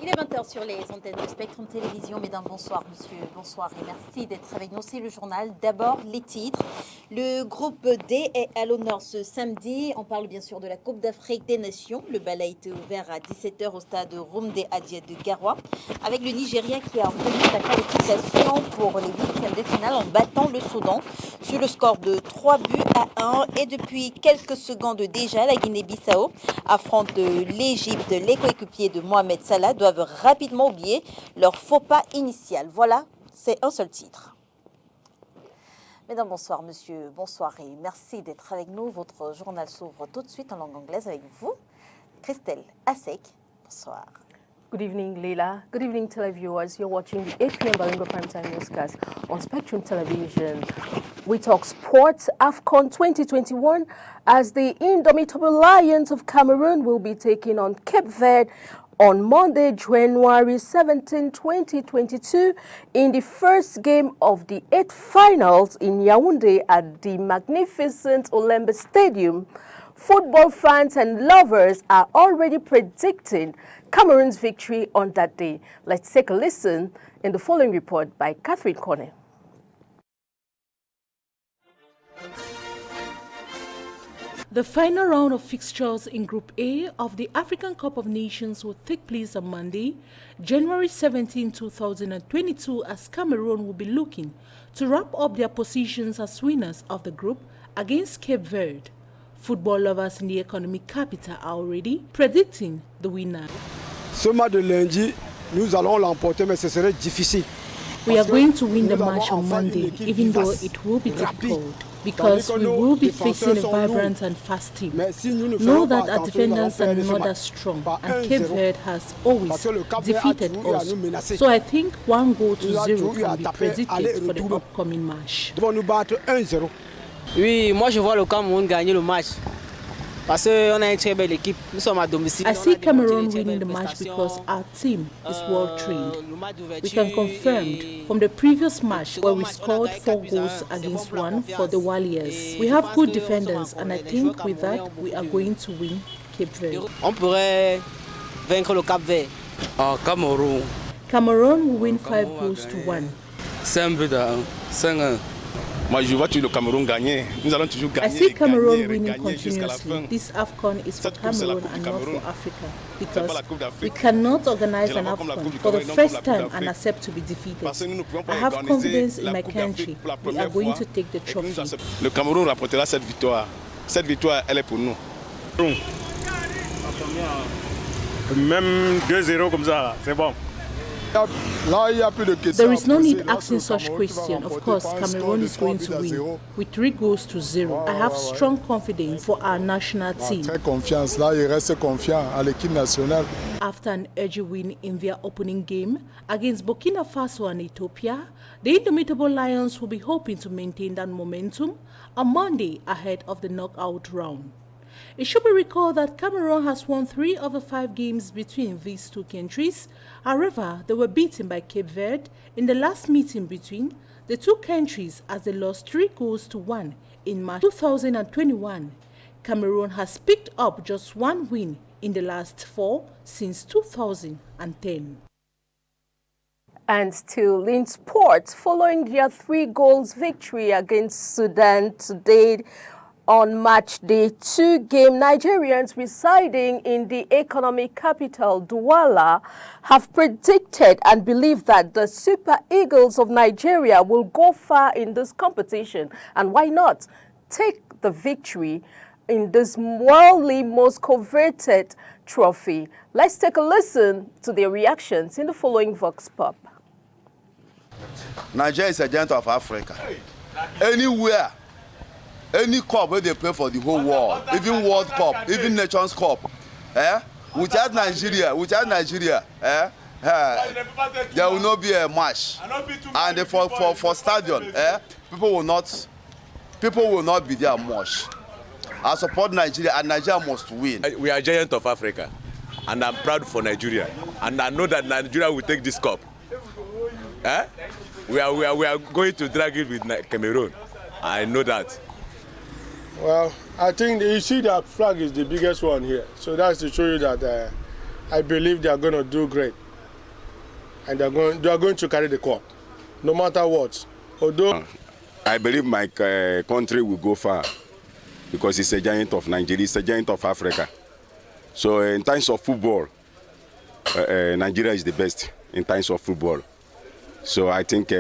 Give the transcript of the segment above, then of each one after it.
Il est 20h sur les antennes de Spectrum Télévision. Mesdames, bonsoir, monsieur, bonsoir et merci d'être avec nous. C'est le journal. D'abord, les titres. Le groupe D est à l'honneur ce samedi. On parle bien sûr de la Coupe d'Afrique des Nations. Le bal a été ouvert à 17h au stade Rumde Adjet de Garoua, avec le Nigeria qui a obtenu sa qualification pour les huitièmes de finale en battant le Soudan sur le score de 3 buts à 1. Et depuis quelques secondes déjà, la Guinée-Bissau affronte l'Égypte. Les coéquipiers de Mohamed Salah doivent rapidement oublier leur faux pas initial. Voilà, c'est un seul titre. Mesdames, bonsoir, monsieur, bonsoir et merci d'être avec nous. Votre journal s'ouvre tout de suite en langue anglaise avec vous, Christelle Asek. Bonsoir. Good evening, Leila. Good evening, televiewers. You're watching the 8 p.m. Balingo Primetime Newscast on Spectrum Television. We talk sports AFCON 2021 as the indomitable Lions of Cameroon will be taking on Cape Verde on Monday, January 17, 2022, in the first game of the 8 finals in Yaoundé at the magnificent Olembe Stadium. Football fans and lovers are already predicting Cameroon's victory on that day. Let's take a listen in the following report by Catherine Cornet. The final round of fixtures in Group A of the African Cup of Nations will take place on Monday, January 17, 2022, as Cameroon will be looking to wrap up their positions as winners of the group against Cape Verde. Football lovers in the economic capital are already predicting the winner. Ce match de lundi, nous allons l'emporter, mais ce serait difficile. We are going to win the match on Monday, even though it will be difficult, because we will be facing a vibrant and fast team. Know that our defenders are not as strong, and Cape Verde has always defeated us. So I think 1-0 can be predicted for the upcoming match. Ils vont nous battre 1-0. Oui, moi je vois le Cameroun gagner le match. Parce qu'on a une très belle équipe. Nous sommes à domicile. I see Cameroon winning the match because our team is well trained. We can confirm from the previous match where we scored 4 goals against 1 for the Warriors. We have good defenders, and I think with that we are going to win Cape Verde. On pourrait vaincre le Cap Vert. Cameroun. Cameroon will win 5 goals to 1. 5-1. Moi, je vois le Cameroun gagner. Nous allons toujours gagner. I see Cameroon winning continuously. This AFCON is for Cameroon and not for Africa, because we cannot organize an AFCON for the first time and accept to be defeated. I have confidence in my country. We are going to take the trophy. Le Cameroun rapportera cette victoire. Cette victoire, elle est pour nous. Même 2-0 comme ça, c'est bon. There is no need asking such question. Of course, Cameroon is going to win with 3 goals to 0. I have strong confidence for our national team. After an edgy win in their opening game against Burkina Faso and Ethiopia, the indomitable Lions will be hoping to maintain that momentum on Monday ahead of the knockout round. It should be recalled that Cameroon has won 3 of the 5 games between these two countries. However, they were beaten by Cape Verde in the last meeting between the two countries as they lost 3 goals to 1 in March 2021. Cameroon has picked up just 1 win in the last 4 since 2010. And still in sports, following their 3 goals victory against Sudan today, on match day 2 game, Nigerians residing in the economic capital, Douala, have predicted and believe that the Super Eagles of Nigeria will go far in this competition. And why not take the victory in this worldly most coveted trophy? Let's take a listen to their reactions in the following Vox Pop. Nigeria is a giant of Africa. Anywhere. Any cup where they play for the whole world, even World Cup, even Nations Cup, without Nigeria, there will not be a match. And for stadium, people will not be there much. I support Nigeria, and Nigeria must win. We are giant of Africa, and I'm proud for Nigeria, and I know that Nigeria will take this cup. We are going to drag it with Cameroon. I know that. Well, I think you see that flag is the biggest one here. So that's to show you that I believe they are going to do great. and they are going to carry the cup, no matter what. Although I believe my country will go far because it's a giant of Nigeria, it's a giant of Africa. So in terms of football, Nigeria is the best in terms of football. So I think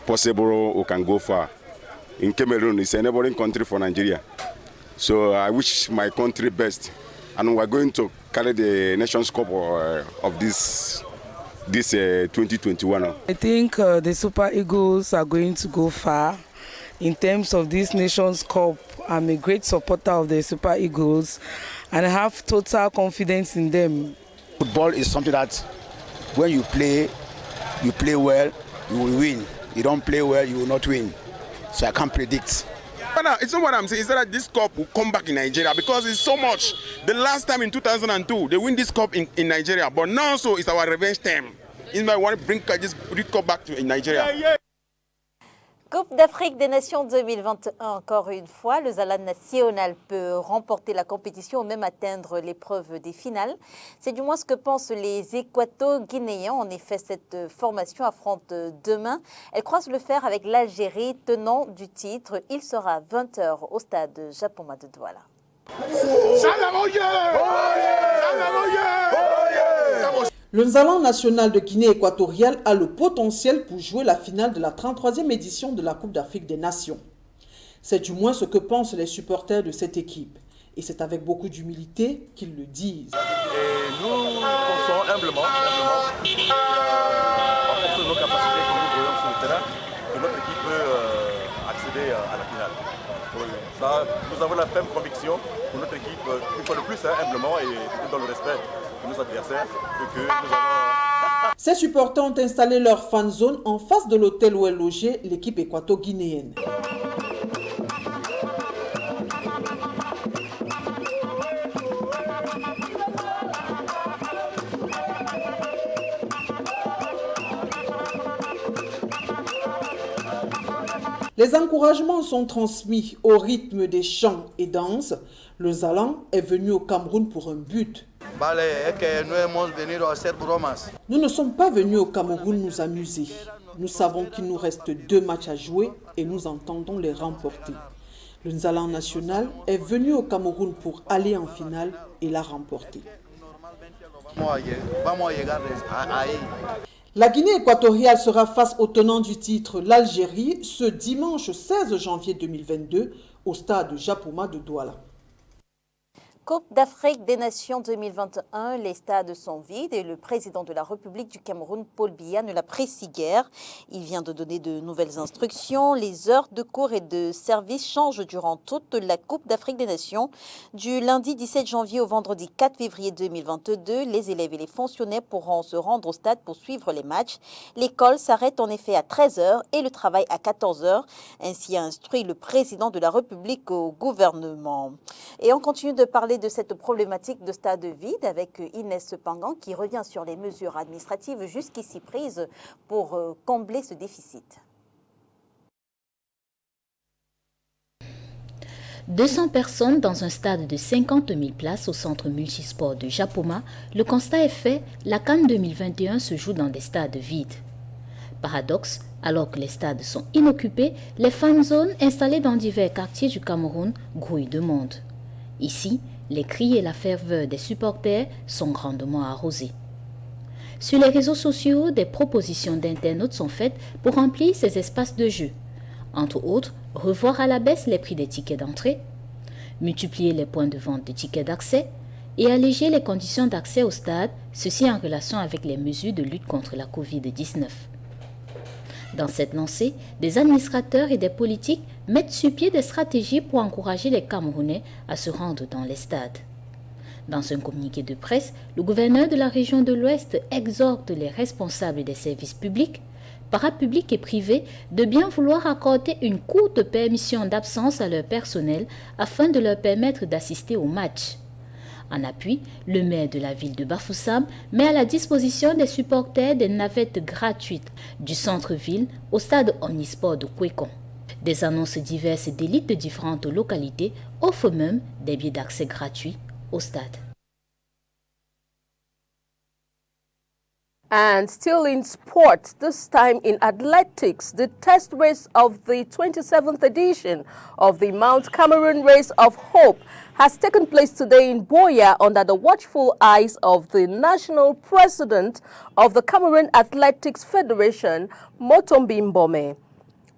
possible we can go far. In Cameroon, it's a neighboring country for Nigeria. So I wish my country best. And we're going to carry the Nations Cup of this 2021. I think the Super Eagles are going to go far. In terms of this Nations Cup, I'm a great supporter of the Super Eagles and I have total confidence in them. Football is something that when you play well, you will win. You don't play well, you will not win. So I can't predict. It's not what I'm saying. It's that this cup will come back in Nigeria because it's so much. The last time in 2002, they win this cup in Nigeria. But now, so it's our revenge time. I want to bring this cup back to Nigeria. Coupe d'Afrique des Nations 2021, encore une fois, le Zala national peut remporter la compétition ou même atteindre l'épreuve des finales. C'est du moins ce que pensent les Équato-Guinéens. En effet, cette formation affronte demain. Elle croise le fer avec l'Algérie, tenant du titre. Il sera 20h au stade Japoma de Douala. Le Nzalan national de Guinée équatoriale a le potentiel pour jouer la finale de la 33e édition de la Coupe d'Afrique des Nations. C'est du moins ce que pensent les supporters de cette équipe. Et c'est avec beaucoup d'humilité qu'ils le disent. Et nous pensons humblement, en fonction de nos capacités que nous voyons sur le terrain, que notre équipe peut accéder à la finale. Ça, nous avons la ferme conviction que notre équipe, une fois de plus, humblement et dans le respect de nos adversaires, que nous avons... Ces supporters ont installé leur fan zone en face de l'hôtel où est logée l'équipe équato-guinéenne. Les encouragements sont transmis au rythme des chants et danses. Le Zalan est venu au Cameroun pour un but. Nous ne sommes pas venus au Cameroun nous amuser. Nous savons qu'il nous reste 2 matchs à jouer et nous entendons les remporter. Le Zalan national est venu au Cameroun pour aller en finale et la remporter. La Guinée équatoriale sera face au tenant du titre, l'Algérie, ce dimanche 16 janvier 2022 au stade Japoma de Douala. Coupe d'Afrique des Nations 2021, les stades sont vides et le président de la République du Cameroun, Paul Biya, ne l'apprécie guère. Il vient de donner de nouvelles instructions. Les heures de cours et de service changent durant toute la Coupe d'Afrique des Nations. Du lundi 17 janvier au vendredi 4 février 2022, les élèves et les fonctionnaires pourront se rendre au stade pour suivre les matchs. L'école s'arrête en effet à 13h et le travail à 14h. Ainsi a instruit le président de la République au gouvernement. Et on continue de parler de cette problématique de stade vide avec Inès Pangan qui revient sur les mesures administratives jusqu'ici prises pour combler ce déficit. 200 personnes dans un stade de 50 000 places au centre multisport de Japoma, le constat est fait, la CAN 2021 se joue dans des stades vides. Paradoxe, alors que les stades sont inoccupés, les fan zones installées dans divers quartiers du Cameroun grouillent de monde. Ici, les cris et la ferveur des supporters sont grandement arrosés. Sur les réseaux sociaux, des propositions d'internautes sont faites pour remplir ces espaces de jeu. Entre autres, revoir à la baisse les prix des tickets d'entrée, multiplier les points de vente de tickets d'accès et alléger les conditions d'accès au stade, ceci en relation avec les mesures de lutte contre la Covid-19. Dans cette lancée, des administrateurs et des politiques mettent sur pied des stratégies pour encourager les Camerounais à se rendre dans les stades. Dans un communiqué de presse, le gouverneur de la région de l'Ouest exhorte les responsables des services publics, parapublics et privés de bien vouloir accorder une courte permission d'absence à leur personnel afin de leur permettre d'assister au match. En appui, le maire de la ville de Bafoussam met à la disposition des supporters des navettes gratuites du centre-ville au stade omnisport de Kwekon. Des annonces diverses d'élites de différentes localités offrent même des billets d'accès gratuits au stade. And still in sport, this time in athletics, the test race of the 27th edition of the Mount Cameroon Race of Hope has taken place today in Buea under the watchful eyes of the national president of the Cameroon Athletics Federation, Motombi Mbome.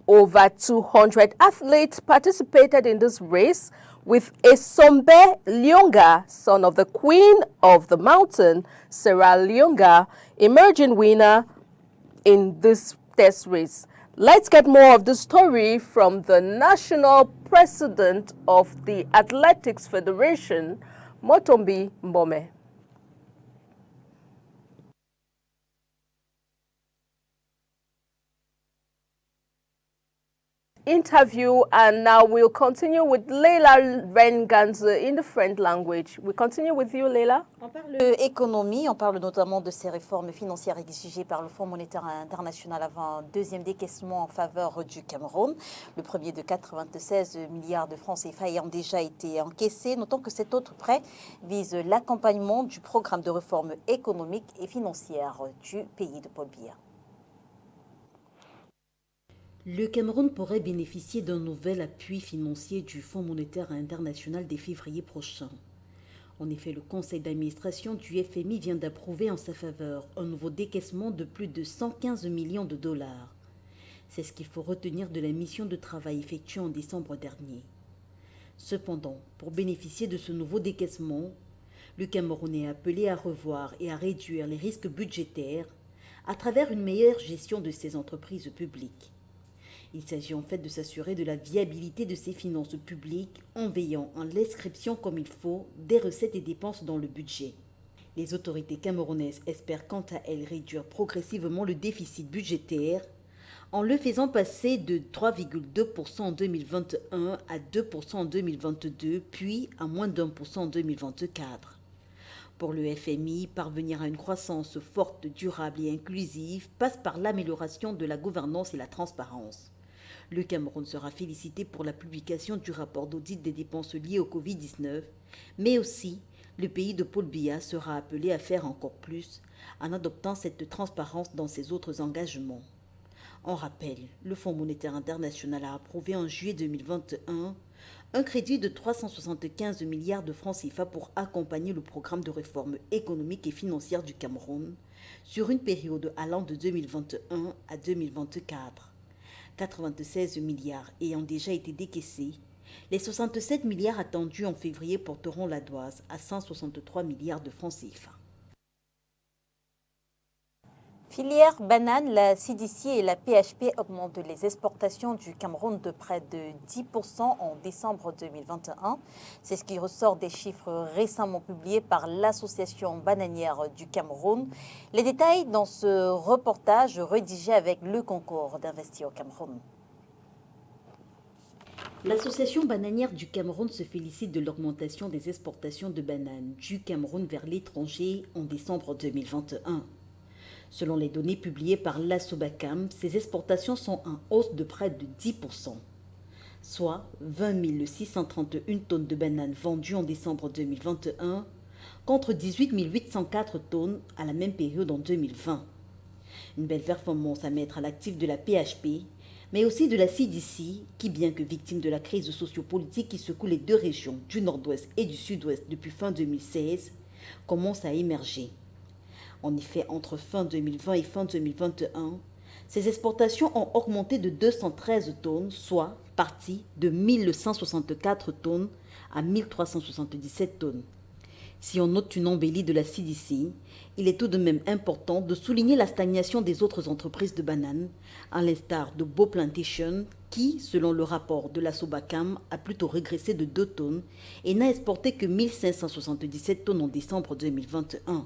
Over 200 athletes participated in this race, with Esombe Lyonga, son of the Queen of the Mountain, Sarah Lyonga, emerging winner in this test race. Let's get more of the story from the national president of the Athletics Federation, Motombi Mbome. Interview, and now we'll continue with Leila Renganze in the French language. We continue with you, Leila. On parle économie, on parle notamment de ces réformes financières exigées par le Fonds monétaire international avant un deuxième décaissement en faveur du Cameroun. Le premier de 96 milliards de francs CFA ayant déjà été encaissé. Notons que cet autre prêt vise l'accompagnement du programme de réforme économique et financière du pays de Paul Biya. Le Cameroun pourrait bénéficier d'un nouvel appui financier du Fonds monétaire international dès février prochain. En effet, le conseil d'administration du FMI vient d'approuver en sa faveur un nouveau décaissement de plus de 115 millions de dollars. C'est ce qu'il faut retenir de la mission de travail effectuée en décembre dernier. Cependant, pour bénéficier de ce nouveau décaissement, le Cameroun est appelé à revoir et à réduire les risques budgétaires à travers une meilleure gestion de ses entreprises publiques. Il s'agit en fait de s'assurer de la viabilité de ses finances publiques en veillant à l'inscription comme il faut des recettes et dépenses dans le budget. Les autorités camerounaises espèrent quant à elles réduire progressivement le déficit budgétaire en le faisant passer de 3,2% en 2021 à 2% en 2022, puis à moins d'1% en 2024. Pour le FMI, parvenir à une croissance forte, durable et inclusive passe par l'amélioration de la gouvernance et la transparence. Le Cameroun sera félicité pour la publication du rapport d'audit des dépenses liées au Covid-19, mais aussi le pays de Paul Biya sera appelé à faire encore plus en adoptant cette transparence dans ses autres engagements. En rappel, le Fonds monétaire international a approuvé en juillet 2021 un crédit de 375 milliards de francs CFA pour accompagner le programme de réforme économique et financière du Cameroun sur une période allant de 2021 à 2024. 96 milliards ayant déjà été décaissés, les 67 milliards attendus en février porteront la dose à 163 milliards de francs CFA. Filière banane, la CDC et la PHP augmentent les exportations du Cameroun de près de 10% en décembre 2021. C'est ce qui ressort des chiffres récemment publiés par l'Association bananière du Cameroun. Les détails dans ce reportage rédigé avec le concours d'Investir au Cameroun. L'Association bananière du Cameroun se félicite de l'augmentation des exportations de bananes du Cameroun vers l'étranger en décembre 2021. Selon les données publiées par l'Assobacam, ces exportations sont en hausse de près de 10%, soit 20 631 tonnes de bananes vendues en décembre 2021 contre 18 804 tonnes à la même période en 2020. Une belle performance à mettre à l'actif de la PHP, mais aussi de la CDC, qui, bien que victime de la crise sociopolitique qui secoue les deux régions du nord-ouest et du sud-ouest depuis fin 2016, commence à émerger. En effet, entre fin 2020 et fin 2021, ces exportations ont augmenté de 213 tonnes, soit partie de 1164 tonnes à 1377 tonnes. Si on note une embellie de la CDC, il est tout de même important de souligner la stagnation des autres entreprises de bananes, à l'instar de Beau Plantation, qui, selon le rapport de la Sobacam, a plutôt régressé de 2 tonnes et n'a exporté que 1577 tonnes en décembre 2021.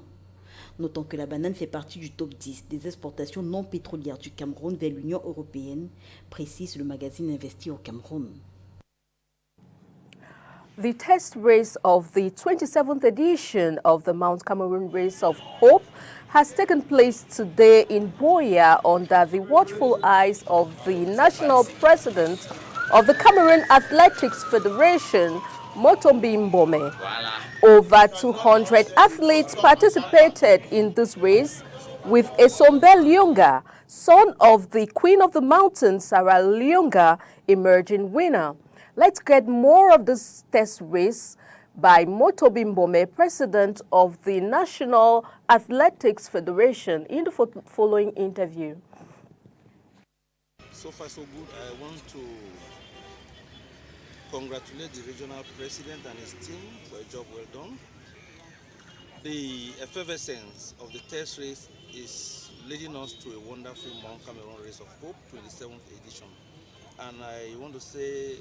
Notons que la banane fait partie du top 10 des exportations non pétrolières du Cameroun vers l'Union européenne, précise le magazine Investi au Cameroun. The test race of the 27th edition of the Mount Cameroon Race of Hope has taken place today in Buea under the watchful eyes of the national president of the Cameroon Athletics Federation, Motombi Mbome. Over 200 athletes participated in this race, with Esombe Lyonga, son of the Queen of the Mountains, Sarah Lyonga, emerging winner. Let's get more of this test race by Motobi Mbome, president of the National Athletics Federation, in the following interview. So far so good. I want to congratulate the regional president and his team for a job well done. The effervescence of the test race is leading us to a wonderful Mount Cameroon Race of Hope, 27th edition. And I want to say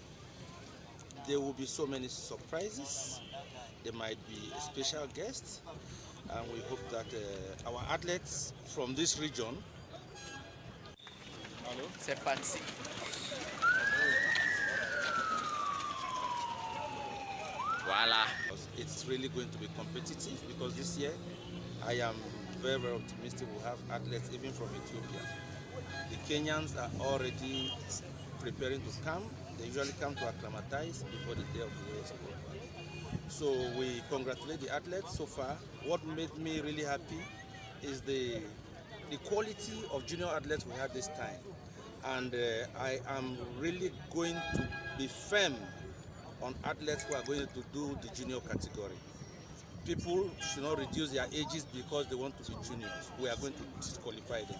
there will be so many surprises. There might be a special guest, and we hope that our athletes from this region. C'est parti. Voila. It's really going to be competitive because this year I am very, very optimistic we'll have athletes even from Ethiopia. The Kenyans are already preparing to come. They usually come to acclimatize before the day of the race. So we congratulate the athletes so far. What made me really happy is the quality of junior athletes we had this time. And I am really going to be firm on athletes who are going to do the junior category. People should not reduce their ages because they want to be juniors. We are going to disqualify them.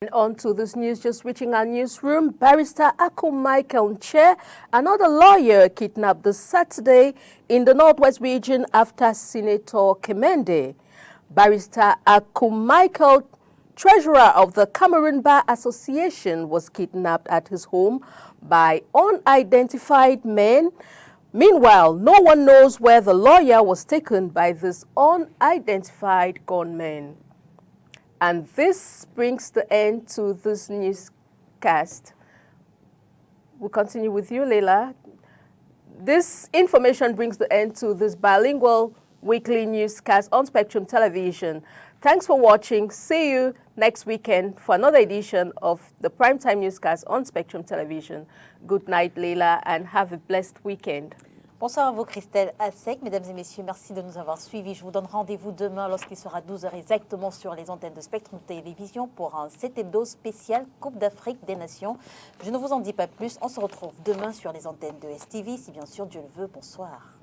And on to this news, just reaching our newsroom, Barrister Aku Michael Nche, another lawyer, kidnapped this Saturday in the Northwest region after Senator Kemende. Barrister Aku Michael, treasurer of the Cameroon Bar Association, was kidnapped at his home by unidentified men. Meanwhile, no one knows where the lawyer was taken by this unidentified gunmen. And this brings the end to this newscast. We'll continue with you, Leila. This information brings the end to this bilingual weekly newscast on Spectrum Television. Thanks for watching. See you next weekend for another edition of the Primetime Newscast on Spectrum Television. Good night, Leila, and have a blessed weekend. Bonsoir à vous, Christelle Assec. Mesdames et messieurs, merci de nous avoir suivis. Je vous donne rendez-vous demain lorsqu'il sera 12h exactement sur les antennes de Spectrum Télévision pour un 7 hebdo spécial Coupe d'Afrique des Nations. Je ne vous en dis pas plus. On se retrouve demain sur les antennes de STV, si bien sûr Dieu le veut. Bonsoir.